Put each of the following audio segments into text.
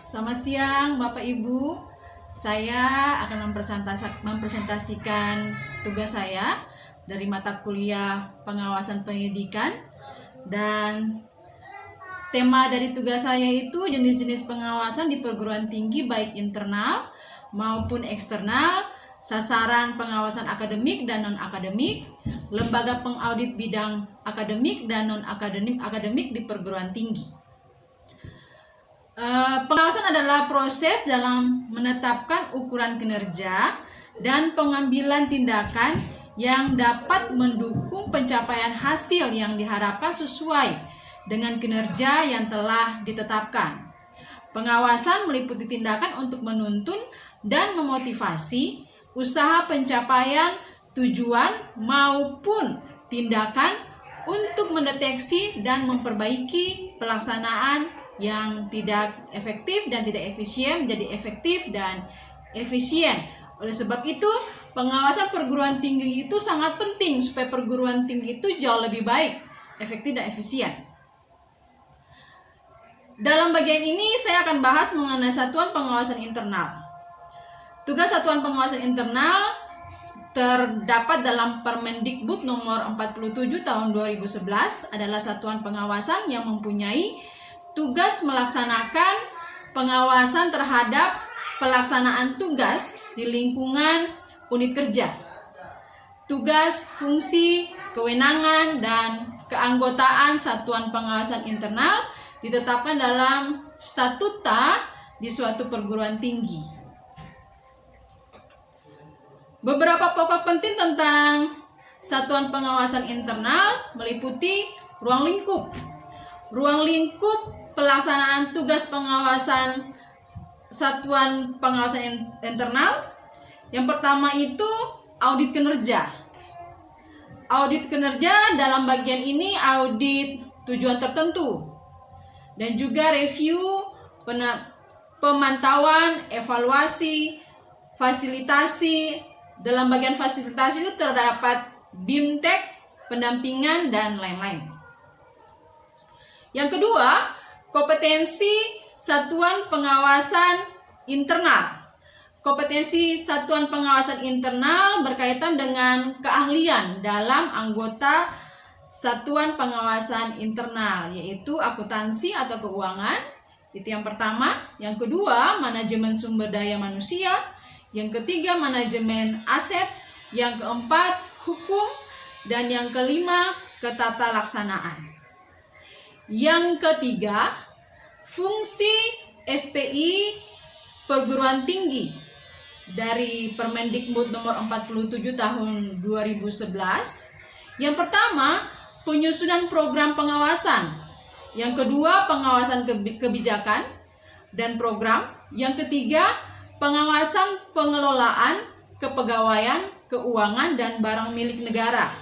Selamat siang Bapak Ibu. Saya akan mempresentasikan tugas saya dari mata kuliah Pengawasan Pendidikan, dan tema dari tugas saya itu jenis-jenis pengawasan di perguruan tinggi baik internal maupun eksternal, sasaran pengawasan akademik dan non-akademik, lembaga pengaudit bidang akademik dan non-akademik di perguruan tinggi. Pengawasan adalah proses dalam menetapkan ukuran kinerja dan pengambilan tindakan yang dapat mendukung pencapaian hasil yang diharapkan sesuai dengan kinerja yang telah ditetapkan. Pengawasan meliputi tindakan untuk menuntun dan memotivasi usaha pencapaian tujuan maupun tindakan untuk mendeteksi dan memperbaiki pelaksanaan yang tidak efektif dan tidak efisien menjadi efektif dan efisien. Oleh sebab itu, pengawasan perguruan tinggi itu sangat penting supaya perguruan tinggi itu jauh lebih baik, efektif dan efisien. Dalam bagian ini saya akan bahas mengenai satuan pengawasan internal. Tugas satuan pengawasan internal terdapat dalam Permendikbud nomor 47 tahun 2011, adalah satuan pengawasan yang mempunyai tugas melaksanakan pengawasan terhadap pelaksanaan tugas di lingkungan unit kerja. Tugas, fungsi, kewenangan, dan keanggotaan satuan pengawasan internal ditetapkan dalam statuta di suatu perguruan tinggi. Beberapa pokok penting tentang satuan pengawasan internal meliputi ruang lingkup. Ruang lingkup pelaksanaan tugas pengawasan satuan pengawasan internal. Yang pertama itu audit kinerja. Audit kinerja dalam bagian ini audit tujuan tertentu dan juga review, pemantauan, evaluasi, fasilitasi. Dalam bagian fasilitasi itu terdapat BIMTEK, pendampingan, dan lain-lain. Yang kedua, kompetensi satuan pengawasan internal. Kompetensi satuan pengawasan internal berkaitan dengan keahlian dalam anggota satuan pengawasan internal, yaitu akuntansi atau keuangan. Itu yang pertama. Yang kedua, manajemen sumber daya manusia. Yang ketiga, manajemen aset. Yang keempat, hukum. Dan yang kelima, ketata laksanaan. Yang ketiga, fungsi SPI perguruan tinggi dari Permendikbud nomor 47 tahun 2011. Yang pertama, penyusunan program pengawasan. Yang kedua, pengawasan kebijakan dan program. Yang ketiga, pengawasan pengelolaan kepegawaian, keuangan, dan barang milik negara.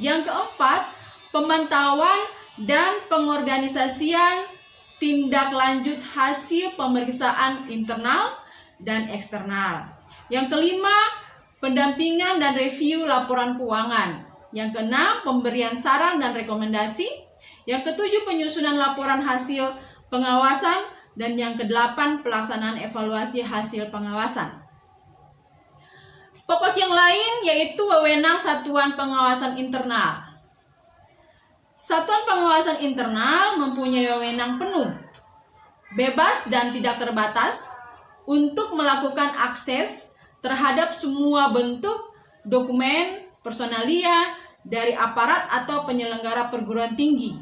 Yang keempat, pemantauan dan pengorganisasian tindak lanjut hasil pemeriksaan internal dan eksternal. Yang kelima, pendampingan dan review laporan keuangan. Yang keenam, pemberian saran dan rekomendasi. Yang ketujuh, penyusunan laporan hasil pengawasan. Dan yang kedelapan, pelaksanaan evaluasi hasil pengawasan. Pokok yang lain yaitu wewenang satuan pengawasan internal. Satuan pengawasan internal mempunyai wewenang penuh, bebas dan tidak terbatas untuk melakukan akses terhadap semua bentuk dokumen personalia dari aparat atau penyelenggara perguruan tinggi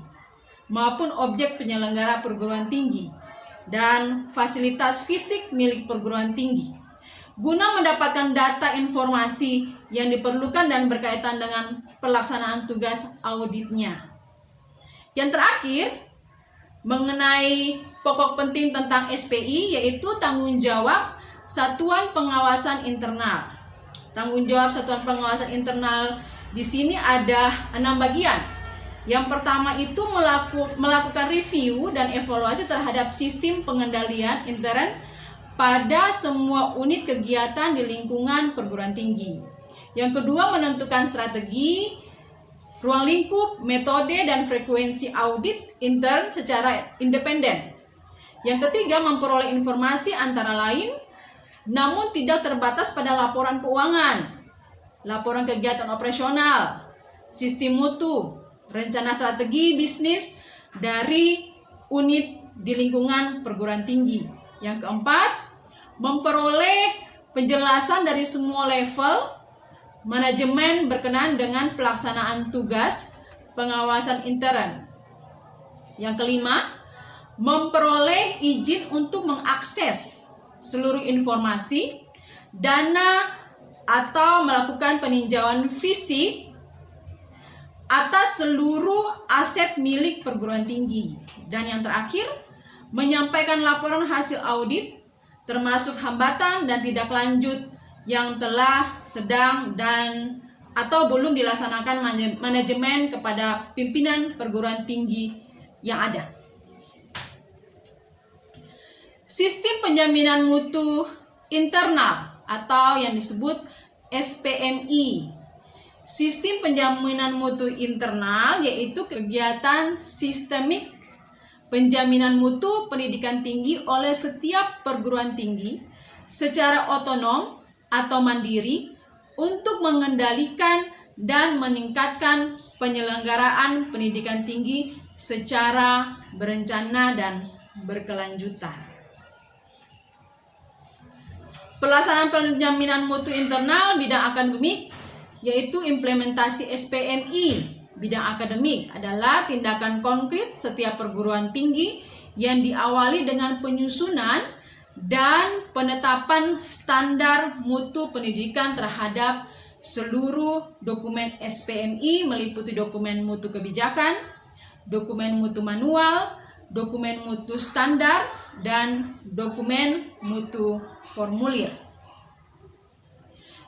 maupun objek penyelenggara perguruan tinggi dan fasilitas fisik milik perguruan tinggi, guna mendapatkan data informasi yang diperlukan dan berkaitan dengan pelaksanaan tugas auditnya. Yang terakhir, mengenai pokok penting tentang SPI, yaitu tanggung jawab satuan pengawasan internal. Tanggung jawab satuan pengawasan internal di sini ada 6 bagian. Yang pertama itu melakukan review dan evaluasi terhadap sistem pengendalian intern pada semua unit kegiatan di lingkungan perguruan tinggi. Yang kedua, menentukan strategi, ruang lingkup, metode, dan frekuensi audit intern secara independen. Yang ketiga, memperoleh informasi antara lain namun tidak terbatas pada laporan keuangan, laporan kegiatan operasional, sistem mutu, rencana strategi bisnis dari unit di lingkungan perguruan tinggi. Yang keempat, memperoleh penjelasan dari semua level manajemen berkenaan dengan pelaksanaan tugas pengawasan intern. Yang kelima, memperoleh izin untuk mengakses seluruh informasi, dana, atau melakukan peninjauan fisik atas seluruh aset milik perguruan tinggi. Dan yang terakhir, menyampaikan laporan hasil audit termasuk hambatan dan tidak lanjut yang telah, sedang, dan atau belum dilaksanakan manajemen kepada pimpinan perguruan tinggi yang ada. Sistem penjaminan mutu internal atau yang disebut SPMI. Sistem penjaminan mutu internal yaitu kegiatan sistemik penjaminan mutu pendidikan tinggi oleh setiap perguruan tinggi secara otonom atau mandiri untuk mengendalikan dan meningkatkan penyelenggaraan pendidikan tinggi secara berencana dan berkelanjutan. Pelaksanaan penjaminan mutu internal bidang akademik yaitu implementasi SPMI bidang akademik adalah tindakan konkret setiap perguruan tinggi yang diawali dengan penyusunan dan penetapan standar mutu pendidikan terhadap seluruh dokumen SPMI meliputi dokumen mutu kebijakan, dokumen mutu manual, dokumen mutu standar, dan dokumen mutu formulir.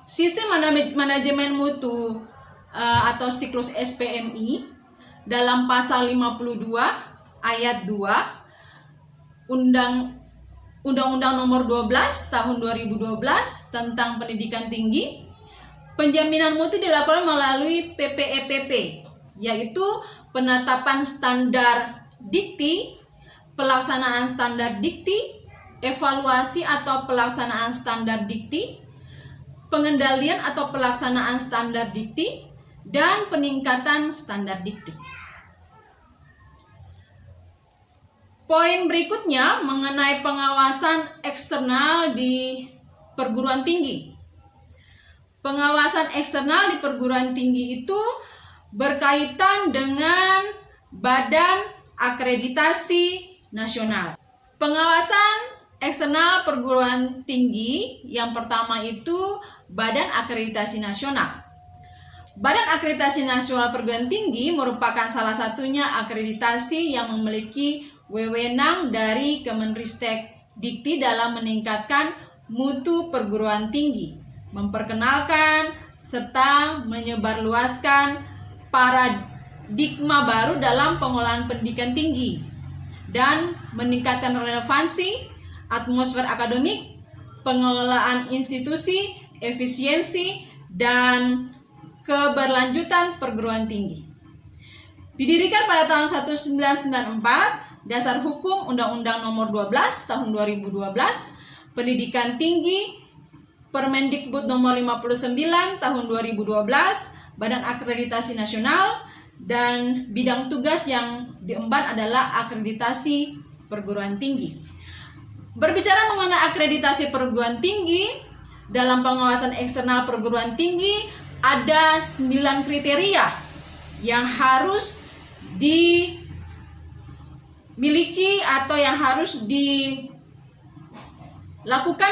Sistem manajemen mutu atau siklus SPMI dalam pasal 52 ayat 2 Undang-Undang Nomor 12 Tahun 2012 tentang Pendidikan Tinggi, penjaminan mutu dilakukan melalui PPEPP, yaitu penetapan standar dikti, pelaksanaan standar dikti, evaluasi atau pelaksanaan standar dikti, pengendalian atau pelaksanaan standar dikti, dan peningkatan standar dikti. Poin berikutnya mengenai pengawasan eksternal di perguruan tinggi. Pengawasan eksternal di perguruan tinggi itu berkaitan dengan Badan Akreditasi Nasional. Pengawasan eksternal perguruan tinggi yang pertama itu Badan Akreditasi Nasional. Badan Akreditasi Nasional Perguruan Tinggi merupakan salah satunya akreditasi yang memiliki wewenang dari Kemenristek Dikti dalam meningkatkan mutu perguruan tinggi, memperkenalkan serta menyebarluaskan paradigma baru dalam pengelolaan pendidikan tinggi, dan meningkatkan relevansi, atmosfer akademik, pengelolaan institusi, efisiensi, dan keberlanjutan perguruan tinggi. Didirikan pada tahun 1994, Dasar Hukum Undang-Undang Nomor 12 Tahun 2012, Pendidikan Tinggi, Permendikbud Nomor 59 Tahun 2012, Badan Akreditasi Nasional, dan bidang tugas yang diemban adalah akreditasi perguruan tinggi. Berbicara mengenai akreditasi perguruan tinggi, dalam pengawasan eksternal perguruan tinggi ada 9 kriteria yang harus dimiliki atau yang harus dilakukan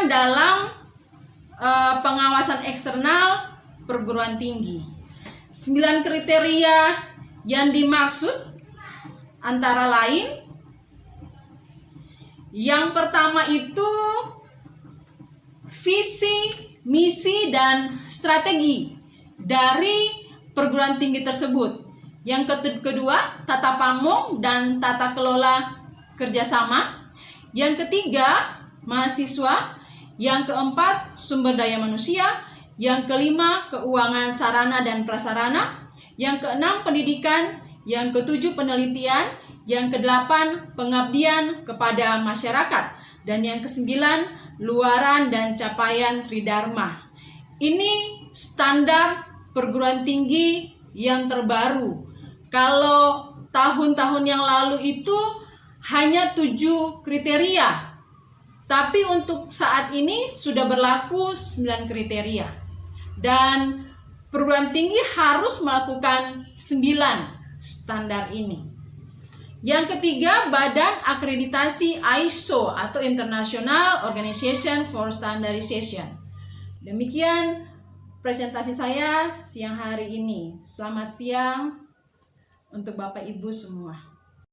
dalam pengawasan eksternal perguruan tinggi. 9 kriteria yang dimaksud antara lain, yang pertama itu visi, misi, dan strategi dari perguruan tinggi tersebut. Yang kedua, tata pamong dan tata kelola kerjasama. Yang ketiga, mahasiswa. Yang keempat, sumber daya manusia. Yang kelima, keuangan sarana dan prasarana. Yang keenam, pendidikan. Yang ketujuh, penelitian. Yang kedelapan, pengabdian kepada masyarakat. Dan yang kesembilan, luaran dan capaian Tridharma. Ini standar perguruan tinggi yang terbaru. Kalau tahun-tahun yang lalu itu hanya 7 kriteria. Tapi untuk saat ini sudah berlaku 9 kriteria. Dan perguruan tinggi harus melakukan 9 standar ini. Yang ketiga, Badan Akreditasi ISO atau International Organization for Standardization. Demikian presentasi saya siang hari ini. Selamat siang untuk Bapak Ibu semua.